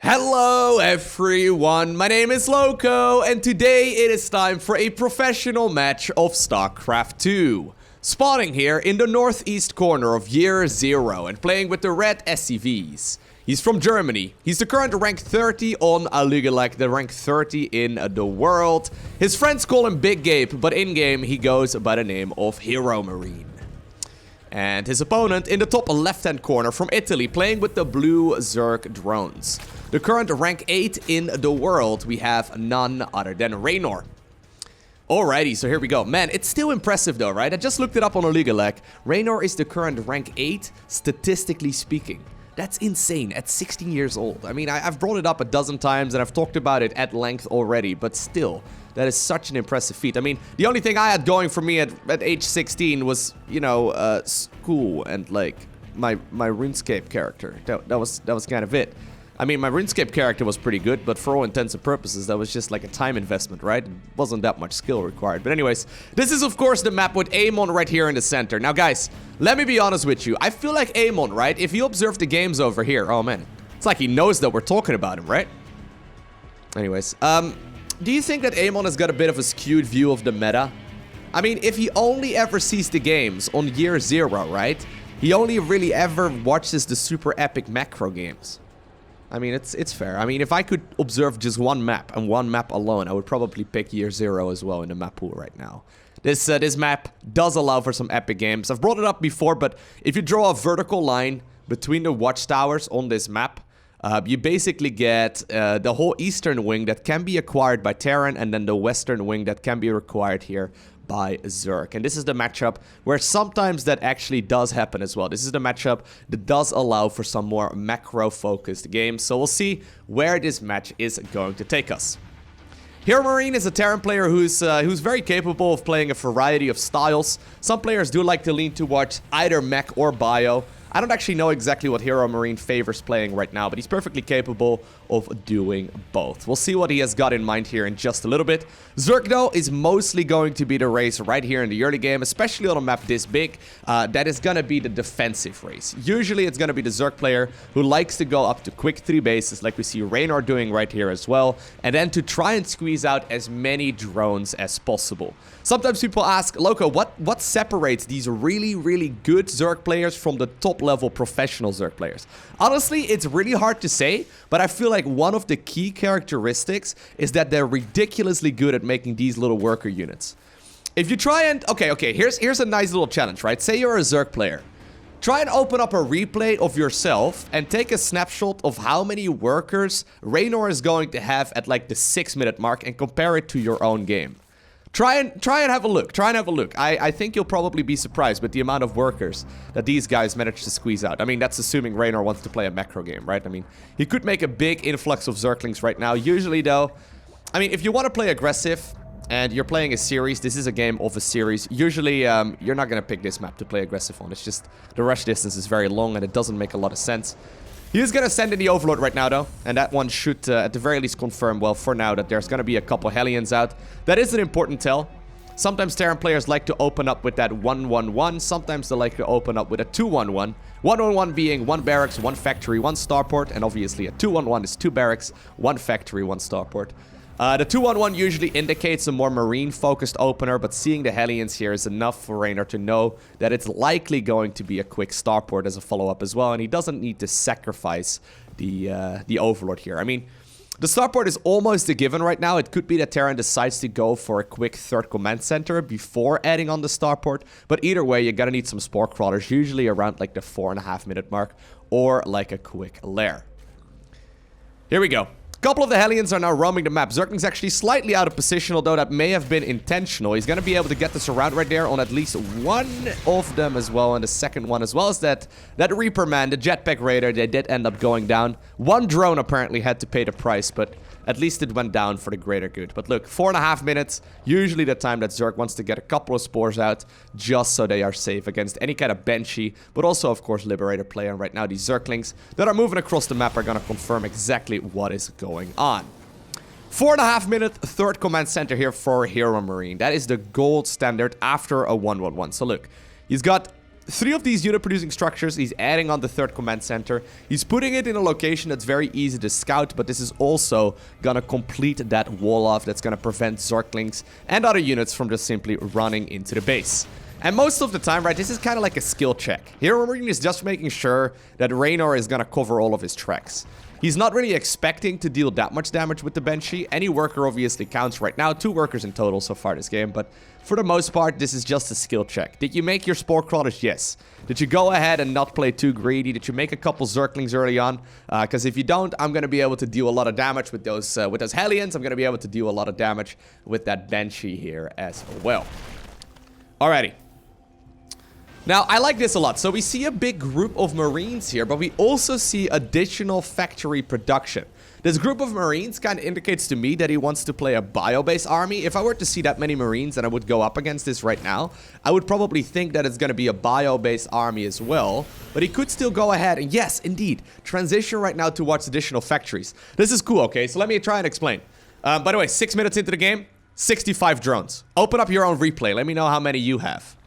Hello everyone, my name is Lowko, and today it is time for a professional match of StarCraft 2. Spawning here in the northeast corner of Year 0 and playing with the red SCVs. He's from Germany. He's the current rank 30 on Alugalek, the rank 30 in the world. His friends call him Big Gabe, but in-game he goes by the name of HeroMarine. And his opponent in the top left-hand corner from Italy, playing with the blue Zerg drones. The current rank 8 in the world, we have none other than Reynor. Alrighty, so here we go. Man, it's still impressive though, right? I just looked it up on Alugalek. Reynor is the current rank 8, statistically speaking. That's insane, at 16 years old. I mean, I've brought it up a dozen times and I've talked about it at length already, but still, that is such an impressive feat. I mean, the only thing I had going for me at age 16 was, you know, school and, like, my RuneScape character. That was kind of it. I mean, my RuneScape character was pretty good, but for all intents and purposes, that was just like a time investment, right? It wasn't that much skill required. But anyways, this is, of course, the map with Amon right here in the center. Now, guys, let me be honest with you. I feel like Amon, right? If you observe the games over here, oh, man. It's like he knows that we're talking about him, right? Anyways, do you think that Amon has got a bit of a skewed view of the meta? I mean, if he only ever sees the games on Year 0, right? He only really ever watches the super epic macro games. I mean, it's fair. I mean, if I could observe just one map and one map alone, I would probably pick Year 0 as well in the map pool right now. This map does allow for some epic games. I've brought it up before, but if you draw a vertical line between the watchtowers on this map, you basically get the whole eastern wing that can be acquired by Terran, and then the western wing that can be acquired here by Zerg. And this is the matchup where sometimes that actually does happen as well. This is the matchup that does allow for some more macro-focused games. So we'll see where this match is going to take us. HeroMarine is a Terran player who's very capable of playing a variety of styles. Some players do like to lean towards either mech or bio. I don't actually know exactly what HeroMarine favors playing right now, but he's perfectly capable of doing both. We'll see what he has got in mind here in just a little bit. Zerg, though, is mostly going to be the race right here in the early game, especially on a map this big. That is going to be the defensive race. Usually, it's going to be the Zerg player who likes to go up to quick 3 bases, like we see Reynor doing right here as well, and then to try and squeeze out as many drones as possible. Sometimes people ask, Lowko, what separates these really, really good Zerg players from the top-level professional Zerg players? Honestly, it's really hard to say, but I feel like one of the key characteristics is that they're ridiculously good at making these little worker units. If you try and... Okay, here's a nice little challenge, right? Say you're a Zerg player. Try and open up a replay of yourself and take a snapshot of how many workers Reynor is going to have at like the 6-minute mark and compare it to your own game. Try and have a look. I think you'll probably be surprised with the amount of workers that these guys managed to squeeze out. I mean, that's assuming Reynor wants to play a macro game, right? I mean, he could make a big influx of Zerglings right now. Usually, though, I mean, if you want to play aggressive and you're playing a series, this is a game of a series. Usually, you're not going to pick this map to play aggressive on. It's just the rush distance is very long and it doesn't make a lot of sense. He is going to send in the Overlord right now, though, and that one should, at the very least, confirm, well, for now, that there's going to be a couple Hellions out. That is an important tell. Sometimes Terran players like to open up with that 1-1-1. Sometimes they like to open up with a 2-1-1. 1-1-1 being 1 barracks, 1 factory, 1 starport, and obviously a 2-1-1 is 2 barracks, 1 factory, 1 starport. The 2-1-1 usually indicates a more marine-focused opener, but seeing the Hellions here is enough for Reynor to know that it's likely going to be a quick starport as a follow-up as well, and he doesn't need to sacrifice the Overlord here. I mean, the starport is almost a given right now. It could be that Terran decides to go for a quick 3rd command center before adding on the starport, but either way, you're gonna need some spore crawlers, usually around like the 4.5-minute mark, or like a quick lair. Here we go. A couple of the Hellions are now roaming the map. Zergling's actually slightly out of position, although that may have been intentional. He's going to be able to get this around right there on at least one of them as well, and the second one as well as that Reaper man, the Jetpack Raider, they did end up going down. One drone apparently had to pay the price, but at least it went down for the greater good. But look, 4.5 minutes, usually the time that Zerg wants to get a couple of spores out, just so they are safe against any kind of Banshee, but also, of course, Liberator player. And right now, these Zerglings that are moving across the map are going to confirm exactly what is going on. 4.5 minute 3rd command center here for HeroMarine. That is the gold standard after a 1-1-1. So look, he's got 3 of these unit-producing structures, he's adding on the 3rd command center. He's putting it in a location that's very easy to scout, but this is also gonna complete that wall off that's gonna prevent Zerglings and other units from just simply running into the base. And most of the time, right, this is kind of like a skill check. HeroMarine is just making sure that Reynor is gonna cover all of his tracks. He's not really expecting to deal that much damage with the Banshee. Any worker obviously counts right now. 2 workers in total so far this game, but for the most part, this is just a skill check. Did you make your Spore Crawlers? Yes. Did you go ahead and not play too greedy? Did you make a couple Zerglings early on? Because if you don't, I'm going to be able to deal a lot of damage with those Hellions. I'm going to be able to deal a lot of damage with that Banshee here as well. Alrighty. Now, I like this a lot. So we see a big group of Marines here, but we also see additional factory production. This group of Marines kind of indicates to me that he wants to play a bio-based army. If I were to see that many Marines and I would go up against this right now, I would probably think that it's going to be a bio-based army as well. But he could still go ahead and, yes, indeed, transition right now towards additional factories. This is cool, okay? So let me try and explain. By the way, 6 minutes into the game, 65 drones. Open up your own replay. Let me know how many you have.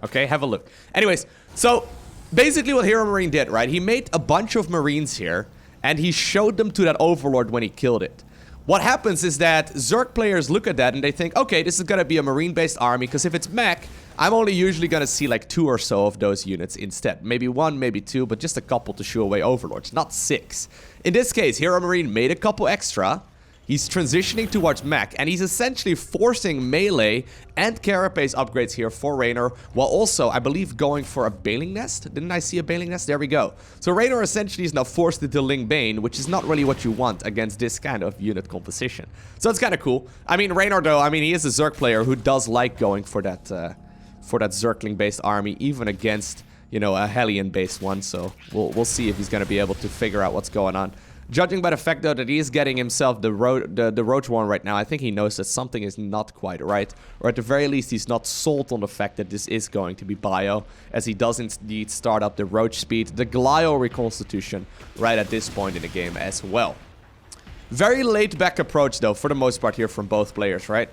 Okay, have a look. Anyways, so basically what HeroMarine did, right? He made a bunch of Marines here, and he showed them to that Overlord when he killed it. What happens is that Zerg players look at that and they think, okay, this is gonna be a Marine-based army, because if it's mech, I'm only usually gonna see like 2 or so of those units instead. Maybe 1, maybe 2, but just a couple to shoo away Overlords, not 6. In this case, HeroMarine made a couple extra. He's transitioning towards mech, and he's essentially forcing melee and carapace upgrades here for Reynor, while also, I believe, going for a Baling Nest. Didn't I see a Baling Nest? There we go. So Reynor essentially is now forced into Ling Bane, which is not really what you want against this kind of unit composition. So it's kind of cool. I mean, Reynor, though, I mean, he is a Zerg player who does like going for that Zergling-based army, even against, you know, a Hellion-based one. So we'll see if he's going to be able to figure out what's going on. Judging by the fact, though, that he is getting himself the Roach Warren right now, I think he knows that something is not quite right. Or at the very least, he's not sold on the fact that this is going to be bio, as he does indeed start up the Roach Speed, the Glio Reconstitution, right at this point in the game as well. Very laid-back approach, though, for the most part here from both players, right?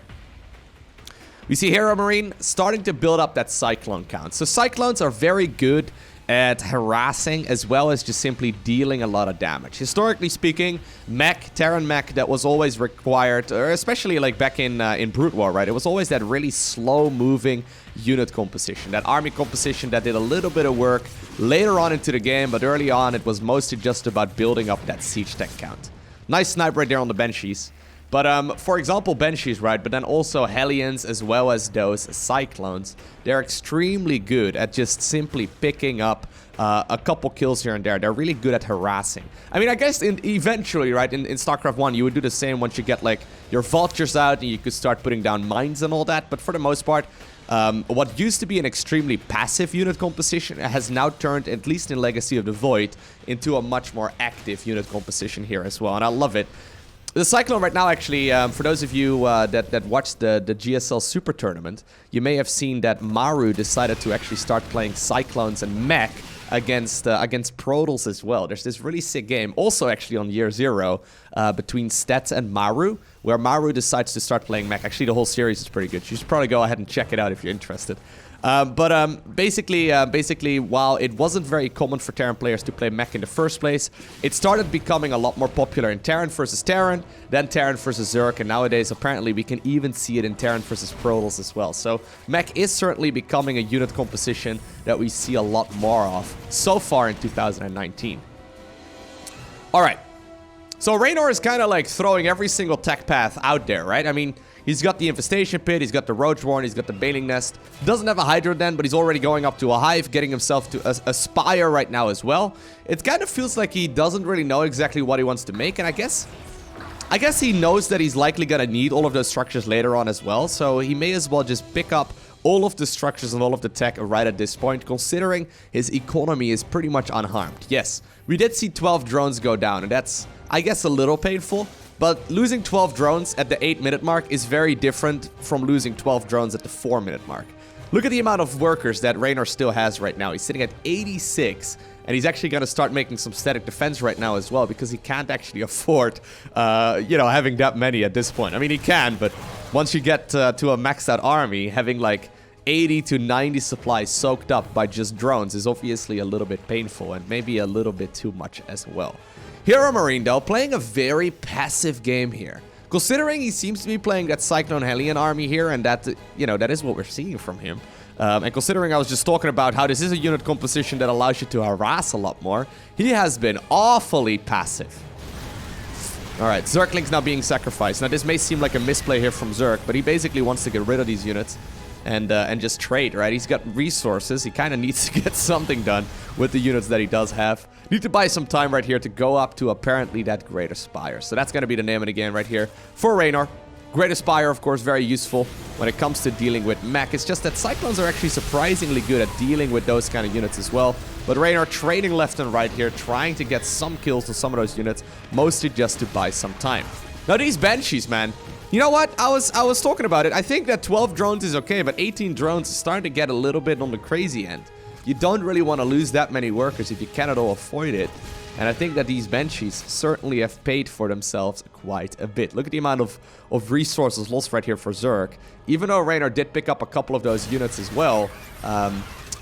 We see HeroMarine starting to build up that Cyclone count. So Cyclones are very good at harassing as well as just simply dealing a lot of damage. Historically speaking, mech, Terran mech, that was always required, or especially like back in Brood War, right? It was always that really slow-moving unit composition, that army composition that did a little bit of work later on into the game, but early on it was mostly just about building up that siege tech count. Nice snipe right there on the Banshees. But, for example, Banshees, right, but then also Hellions as well as those Cyclones, they're extremely good at just simply picking up a couple kills here and there. They're really good at harassing. I mean, I guess eventually, right, in StarCraft 1, you would do the same once you get, like, your Vultures out and you could start putting down mines and all that. But for the most part, what used to be an extremely passive unit composition has now turned, at least in Legacy of the Void, into a much more active unit composition here as well. And I love it. The Cyclone right now, actually, for those of you that watched the GSL Super Tournament, you may have seen that Maru decided to actually start playing Cyclones and mech against Protals as well. There's this really sick game, also actually on Year Zero, between Stats and Maru, where Maru decides to start playing mech. Actually, the whole series is pretty good. You should probably go ahead and check it out if you're interested. Basically, while it wasn't very common for Terran players to play mech in the first place, it started becoming a lot more popular in Terran versus Terran, then Terran versus Zerg, and nowadays apparently we can even see it in Terran versus Protals as well. So mech is certainly becoming a unit composition that we see a lot more of so far in 2019. Alright, so Reynor is kind of like throwing every single tech path out there, right? I mean, he's got the Infestation Pit, he's got the Roach Warren, he's got the Baling Nest. Doesn't have a Hydro Den, but he's already going up to a Hive, getting himself to a Spire right now as well. It kind of feels like he doesn't really know exactly what he wants to make, and I guess he knows that he's likely gonna need all of those structures later on as well, so he may as well just pick up all of the structures and all of the tech right at this point, considering his economy is pretty much unharmed. Yes, we did see 12 drones go down, and that's, I guess, a little painful. But losing 12 drones at the 8-minute mark is very different from losing 12 drones at the 4-minute mark. Look at the amount of workers that Reynor still has right now. He's sitting at 86, and he's actually going to start making some static defense right now as well, because he can't actually afford, having that many at this point. I mean, he can, but once you get to a maxed out army, having like 80 to 90 supplies soaked up by just drones is obviously a little bit painful and maybe a little bit too much as well. HeroMarine, though, playing a very passive game here. Considering he seems to be playing that Cyclone Hellion army here, and that, you know, that is what we're seeing from him. And considering I was just talking about how this is a unit composition that allows you to harass a lot more, he has been awfully passive. Alright, Zergling's now being sacrificed. Now, this may seem like a misplay here from Zerg, but he basically wants to get rid of these units and just trade, right? He's got resources. He kind of needs to get something done with the units that he does have. Need to buy some time right here to go up to apparently that Greater Spire. So that's going to be the name of the game right here for Reynor. Greater Spire, of course, very useful when it comes to dealing with mech. It's just that Cyclones are actually surprisingly good at dealing with those kind of units as well. But Reynor trading left and right here, trying to get some kills on some of those units, mostly just to buy some time. Now, these Banshees, man. You know what? I was talking about it. I think that 12 drones is okay, but 18 drones is starting to get a little bit on the crazy end. You don't really want to lose that many workers if you cannot avoid it. And I think that these Banshees certainly have paid for themselves quite a bit. Look at the amount of resources lost right here for Zerg. Even though Reynor did pick up a couple of those units as well,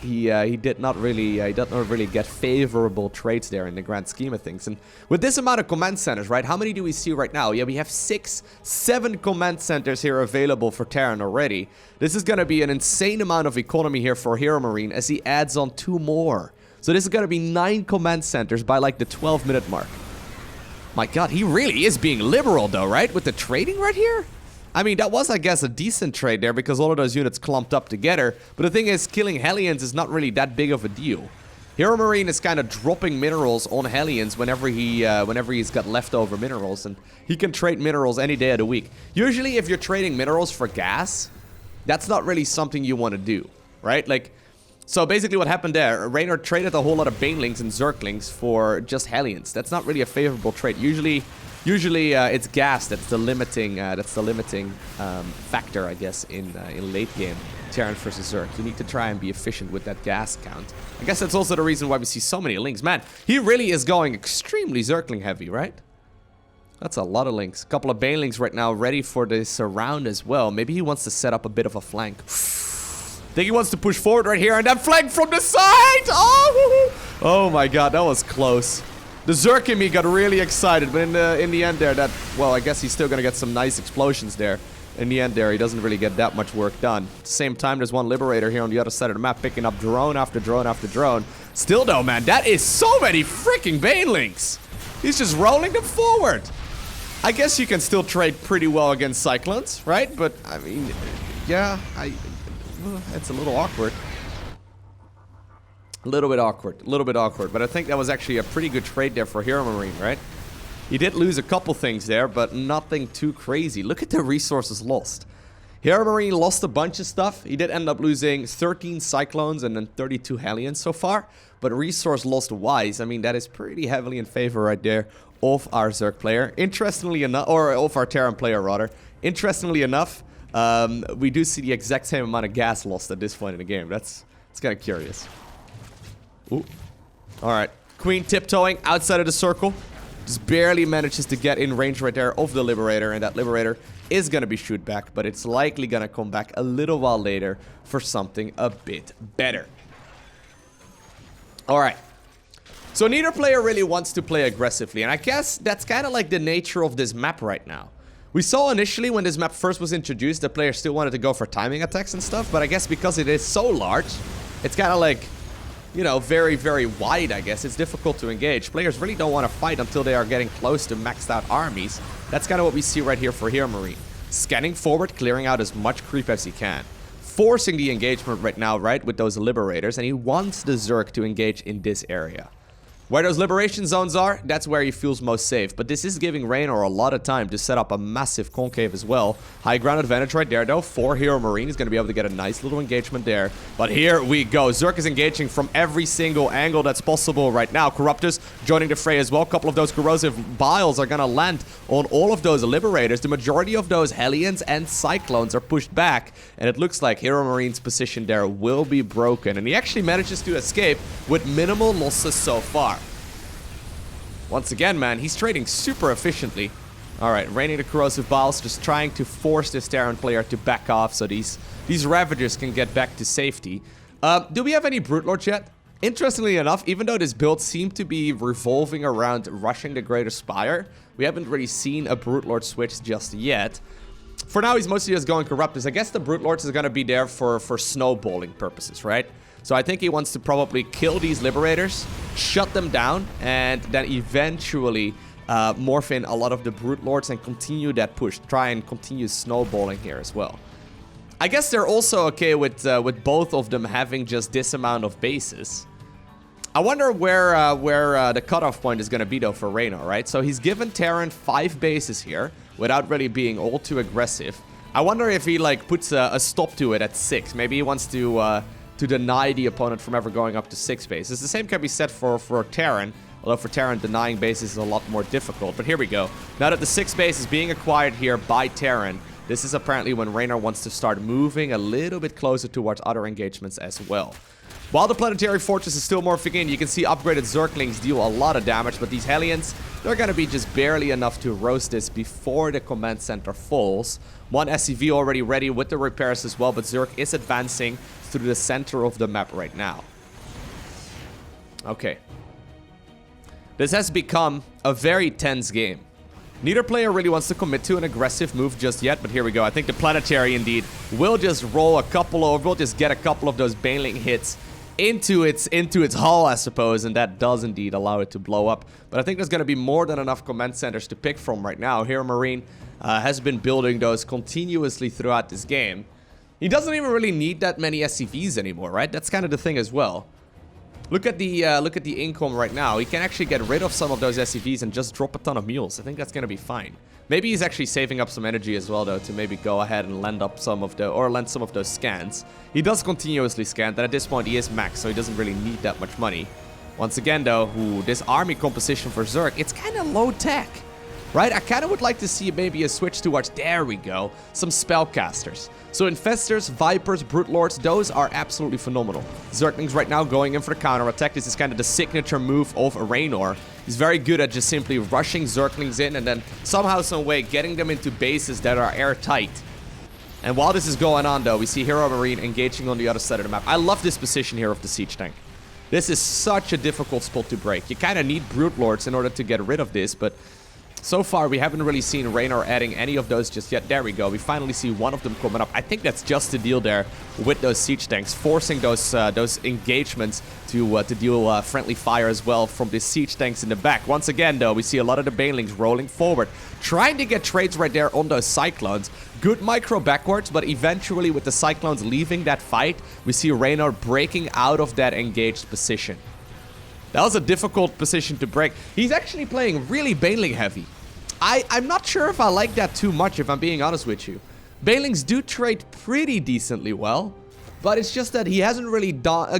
he did not really get favorable trades there in the grand scheme of things. And with this amount of command centers, right, how many do we see right now? Yeah, we have 7 command centers here available for Terran already. This is going to be an insane amount of economy here for HeroMarine as he adds on 2 more. So this is going to be 9 command centers by like the 12-minute mark. My god, he really is being liberal though, right? With the trading right here? I mean, that was, I guess, a decent trade there because all of those units clumped up together. But the thing is, killing Hellions is not really that big of a deal. HeroMarine is kind of dropping minerals on Hellions whenever he's got leftover minerals. And he can trade minerals any day of the week. Usually, if you're trading minerals for gas, that's not really something you want to do, right? Like, so basically what happened there, Reynor traded a whole lot of Banelings and Zerglings for just Hellions. That's not really a favorable trade. Usually it's gas that's the limiting factor, I guess, in late game Terran versus Zerg. You need to try and be efficient with that gas count. I guess that's also the reason why we see so many links. Man, he really is going extremely Zergling heavy, right? That's a lot of links. A couple of Banelings right now ready for this round as well. Maybe he wants to set up a bit of a flank. I think he wants to push forward right here and then flank from the side. Oh my god, that was close. The Zerg in me got really excited, but in the end there, well, I guess he's still gonna get some nice explosions there. In the end there, he doesn't really get that much work done. At the same time, there's one Liberator here on the other side of the map, picking up drone after drone after drone. Still though, man, that is so many freaking Banelings. He's just rolling them forward. I guess you can still trade pretty well against Cyclones, right? But, I mean, yeah, it's a little awkward. A little bit awkward, but I think that was actually a pretty good trade there for HeroMarine, right? He did lose a couple things there, but nothing too crazy. Look at the resources lost. HeroMarine lost a bunch of stuff. He did end up losing 13 Cyclones and then 32 Hellions so far, but resource lost wise, I mean, that is pretty heavily in favor right there of our Zerg player. Interestingly enough, or of our Terran player rather. Interestingly enough, we do see the exact same amount of gas lost at this point in the game. It's kind of curious. Ooh. Alright. Queen tiptoeing outside of the circle. Just barely manages to get in range right there of the Liberator. And that Liberator is going to be shoot back. But it's likely going to come back a little while later for something a bit better. Alright. So neither player really wants to play aggressively. And I guess that's kind of like the nature of this map right now. We saw initially when this map first was introduced, the player still wanted to go for timing attacks and stuff. But I guess because it is so large, it's kind of like, you know, very, very wide, I guess. It's difficult to engage. Players really don't want to fight until they are getting close to maxed out armies. That's kind of what we see right here for HeroMarine. Scanning forward, clearing out as much creep as he can. Forcing the engagement right now, right, with those Liberators. And he wants the Zerg to engage in this area. Where those liberation zones are, that's where he feels most safe. But this is giving Reynor a lot of time to set up a massive concave as well. High ground advantage right there, though, for HeroMarine. He's going to be able to get a nice little engagement there. But here we go. Zerg is engaging from every single angle that's possible right now. Corruptors joining the fray as well. A couple of those corrosive biles are going to land on all of those Liberators. The majority of those Hellions and Cyclones are pushed back. And it looks like HeroMarine's position there will be broken. And he actually manages to escape with minimal losses so far. Once again, man, he's trading super efficiently. Alright, raining the corrosive balls, just trying to force this Terran player to back off so these Ravagers can get back to safety. Do we have any Brute Lords yet? Interestingly enough, even though this build seemed to be revolving around rushing the Greater Spire, we haven't really seen a Brute Lord switch just yet. For now, he's mostly just going Corruptors. I guess the Brute Lords is going to be there for snowballing purposes, right? So I think he wants to probably kill these Liberators, shut them down, and then eventually morph in a lot of the Brute Lords and continue that push. Try and continue snowballing here as well. I guess they're also okay with both of them having just this amount of bases. I wonder where the cutoff point is going to be, though, for Reynor, right? So he's given Terran 5 bases here without really being all too aggressive. I wonder if he, like, puts a stop to it at 6. Maybe he wants to deny the opponent from ever going up to 6 bases. The same can be said for Terran, although for Terran, denying bases is a lot more difficult. But here we go. Now that the 6th base is being acquired here by Terran, this is apparently when Reynor wants to start moving a little bit closer towards other engagements as well. While the Planetary Fortress is still morphing in, you can see upgraded Zerglings deal a lot of damage, but these Hellions, they're going to be just barely enough to roast this before the command center falls. One SCV already ready with the repairs as well, but Zerg is advancing through the center of the map right now. Okay. This has become a very tense game. Neither player really wants to commit to an aggressive move just yet, but here we go. I think the Planetary, indeed, will just roll a couple of, will just get a couple of those Baneling hits into its hull, I suppose, and that does indeed allow it to blow up. But I think there's going to be more than enough command centers to pick from right now. HeroMarine has been building those continuously throughout this game. He doesn't even really need that many SCVs anymore, right? That's kind of the thing as well. Look at the income right now. He can actually get rid of some of those SCVs and just drop a ton of mules. I think that's going to be fine. Maybe he's actually saving up some energy as well, though, to maybe go ahead and lend some of those scans. He does continuously scan, and at this point he is max, so he doesn't really need that much money. Once again, though, this army composition for Zerg, it's kind of low tech, right? I kind of would like to see maybe a switch towards, there we go, some spellcasters. So Infestors, Vipers, Brute Lords, those are absolutely phenomenal. Zerglings right now going in for the counterattack. This is kind of the signature move of Reynor. He's very good at just simply rushing Zerglings in and then somehow, some way, getting them into bases that are airtight. And while this is going on, though, we see HeroMarine engaging on the other side of the map. I love this position here of the Siege Tank. This is such a difficult spot to break. You kind of need Brute Lords in order to get rid of this, but so far, we haven't really seen Reynor adding any of those just yet. There we go. We finally see one of them coming up. I think that's just the deal there with those siege tanks, forcing those engagements to deal friendly fire as well from the siege tanks in the back. Once again, though, we see a lot of the Banelings rolling forward, trying to get trades right there on those Cyclones. Good micro backwards, but eventually with the Cyclones leaving that fight, we see Reynor breaking out of that engaged position. That was a difficult position to break. He's actually playing really Baneling heavy. I'm not sure if I like that too much, if I'm being honest with you. Banelings do trade pretty decently well, but it's just that he hasn't really done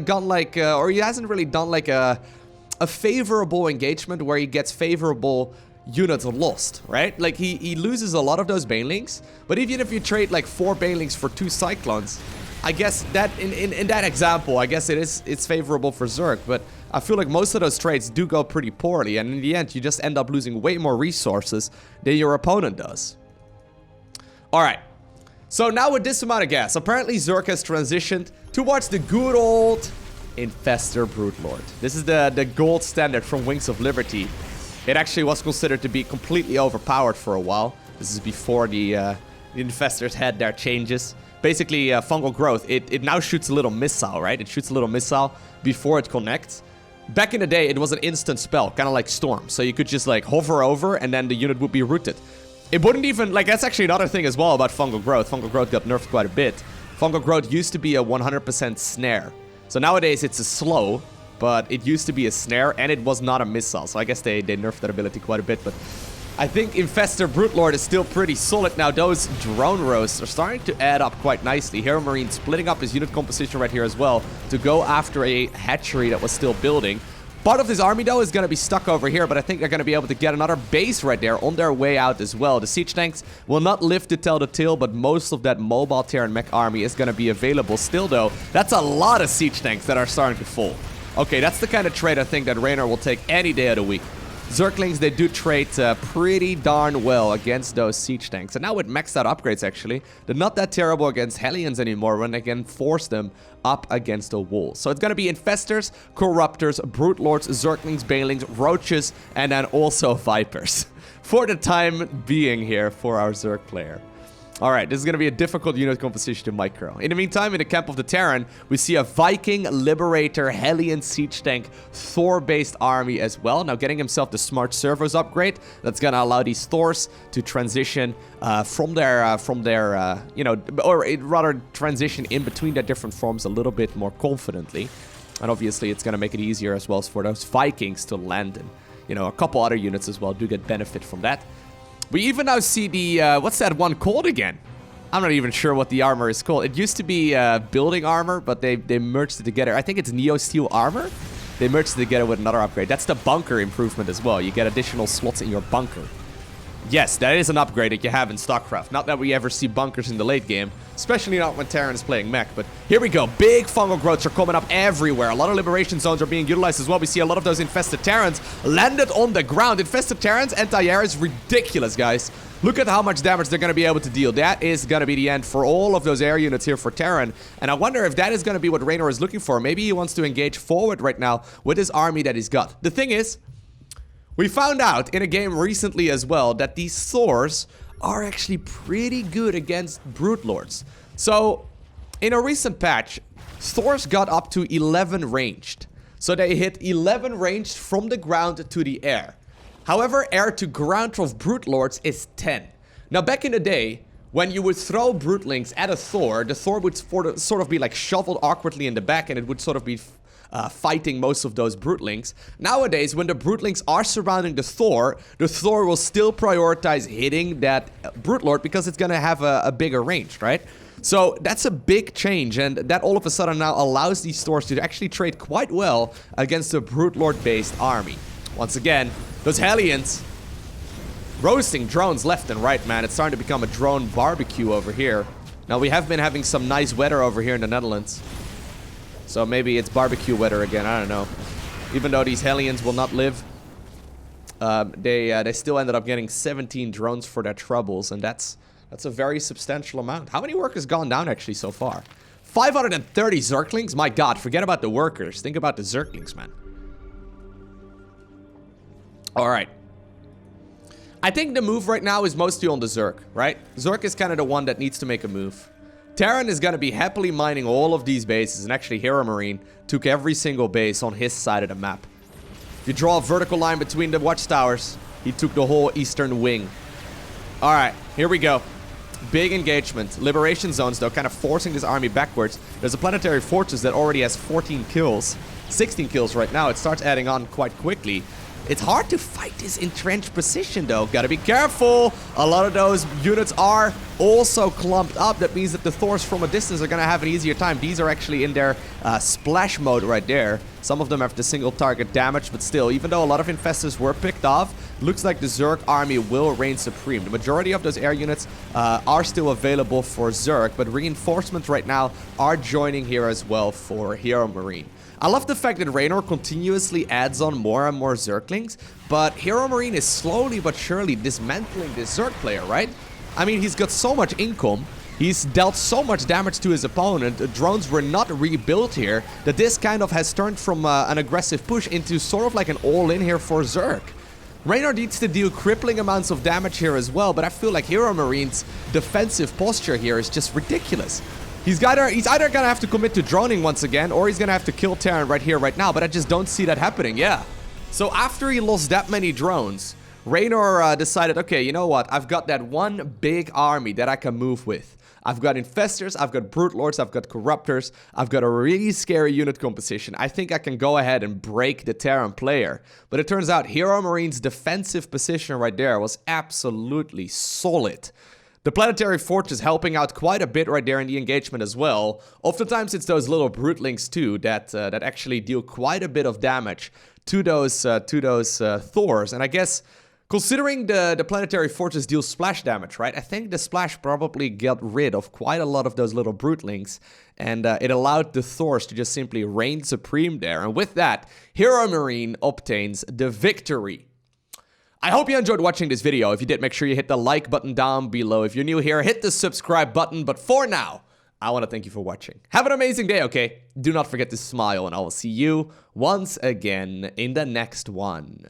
a favorable engagement where he gets favorable units lost, right? Like he loses a lot of those Banelings, but even if you trade like 4 Banelings for 2 Cyclones, I guess that in that example, I guess it's favorable for Zerg, but I feel like most of those trades do go pretty poorly, and in the end, you just end up losing way more resources than your opponent does. Alright, so now with this amount of gas, apparently Zerg has transitioned towards the good old Infestor Brute Lord. This is the gold standard from Wings of Liberty. It actually was considered to be completely overpowered for a while. This is before the Infestors had their changes. Basically, fungal growth, it now shoots a little missile, right? It shoots a little missile before it connects. Back in the day, it was an instant spell, kind of like Storm. So you could just like hover over and then the unit would be rooted. It wouldn't even, like, that's actually another thing as well about fungal growth. Fungal growth got nerfed quite a bit. Fungal growth used to be a 100% snare. So nowadays it's a slow, but it used to be a snare and it was not a missile. So I guess they nerfed that ability quite a bit, but I think Infestor Brute Lord is still pretty solid. Now, those drone roasts are starting to add up quite nicely. HeroMarine splitting up his unit composition right here as well to go after a hatchery that was still building. Part of this army, though, is going to be stuck over here, but I think they're going to be able to get another base right there on their way out as well. The siege tanks will not live to tell the tale, but most of that mobile Terran mech army is going to be available still, though. That's a lot of siege tanks that are starting to fall. Okay, that's the kind of trade I think that Reynor will take any day of the week. Zerglings, they do trade pretty darn well against those siege tanks. And now with maxed out upgrades, actually, they're not that terrible against Hellions anymore when they can force them up against the wall. So it's going to be Infestors, Corruptors, Brute Lords, Zerglings, Banelings, Roaches, and then also Vipers. For the time being here for our Zerg player. Alright, this is going to be a difficult unit composition to micro. In the meantime, in the camp of the Terran, we see a Viking, Liberator, Hellion Siege Tank, Thor-based army as well. Now getting himself the Smart Servos upgrade, that's going to allow these Thors to transition from their you know, or rather transition in between their different forms a little bit more confidently. And obviously, it's going to make it easier as well for those Vikings to land in. You know, a couple other units as well do get benefit from that. We even now see the, what's that one called again? I'm not even sure what the armor is called. It used to be building armor, but they merged it together. I think it's Neo Steel armor. They merged it together with another upgrade. That's the bunker improvement as well. You get additional slots in your bunker. Yes, that is an upgrade that you have in StarCraft. Not that we ever see bunkers in the late game, especially not when Terran is playing mech. But here we go. Big fungal growths are coming up everywhere. A lot of liberation zones are being utilized as well. We see a lot of those infested Terrans landed on the ground. Infested Terrans, anti-air is ridiculous, guys. Look at how much damage they're going to be able to deal. That is going to be the end for all of those air units here for Terran. And I wonder if that is going to be what Reynor is looking for. Maybe he wants to engage forward right now with his army that he's got. The thing is, we found out in a game recently as well that these Thors are actually pretty good against Brute Lords. So, in a recent patch, Thors got up to 11 ranged. So they hit 11 ranged from the ground to the air. However, air to ground of Brute Lords is 10. Now, back in the day, when you would throw Brutelings at a Thor, the Thor would sort of be like shoveled awkwardly in the back, and it would sort of be fighting most of those Brutelings. Nowadays, when the Brutelings are surrounding the Thor will still prioritize hitting that Brute Lord because it's gonna have a bigger range, right? So that's a big change, and that all of a sudden now allows these Thors to actually trade quite well against a Brute Lord-based army. Once again, those Hellions roasting drones left and right, man. It's starting to become a drone barbecue over here. Now, we have been having some nice weather over here in the Netherlands. So maybe it's barbecue weather again, I don't know. Even though these Hellions will not live, they still ended up getting 17 drones for their troubles, and that's a very substantial amount. How many workers gone down actually so far? 530 Zerglings? My god, forget about the workers. Think about the Zerglings, man. Alright. I think the move right now is mostly on the Zerg, right? Zerg is kind of the one that needs to make a move. Terran is going to be happily mining all of these bases, and actually HeroMarine took every single base on his side of the map. If you draw a vertical line between the watchtowers, he took the whole eastern wing. Alright, here we go. Big engagement. Liberation zones, though, kind of forcing this army backwards. There's a planetary fortress that already has 14 kills. 16 kills right now. It starts adding on quite quickly. It's hard to fight this entrenched position, though. Gotta be careful. A lot of those units are also clumped up. That means that the Thors from a distance are gonna have an easier time. These are actually in their splash mode right there. Some of them have the single target damage, but still, even though a lot of infestors were picked off, looks like the Zerg army will reign supreme. The majority of those air units are still available for Zerg, but reinforcements right now are joining here as well for HeroMarine. I love the fact that Reynor continuously adds on more and more Zerglings, but HeroMarine is slowly but surely dismantling this Zerg player, right? I mean, he's got so much income, he's dealt so much damage to his opponent, the drones were not rebuilt here, that this kind of has turned from an aggressive push into sort of like an all-in here for Zerg. Reynor needs to deal crippling amounts of damage here as well, but I feel like HeroMarine's defensive posture here is just ridiculous. He's either gonna have to commit to droning once again, or he's gonna have to kill Terran right here, right now, but I just don't see that happening, yeah. So after he lost that many drones, Reynor decided, okay, you know what, I've got that one big army that I can move with. I've got Infestors, I've got Brute Lords, I've got Corruptors, I've got a really scary unit composition. I think I can go ahead and break the Terran player. But it turns out HeroMarine's defensive position right there was absolutely solid. The planetary fortress helping out quite a bit right there in the engagement as well. Oftentimes it's those little Brutelings too that actually deal quite a bit of damage to those Thors. And I guess considering the planetary fortress deals splash damage, right? I think the splash probably got rid of quite a lot of those little Brutelings, and it allowed the Thors to just simply reign supreme there. And with that, HeroMarine obtains the victory. I hope you enjoyed watching this video. If you did, make sure you hit the like button down below. If you're new here, hit the subscribe button. But for now, I want to thank you for watching. Have an amazing day, okay? Do not forget to smile, and I will see you once again in the next one.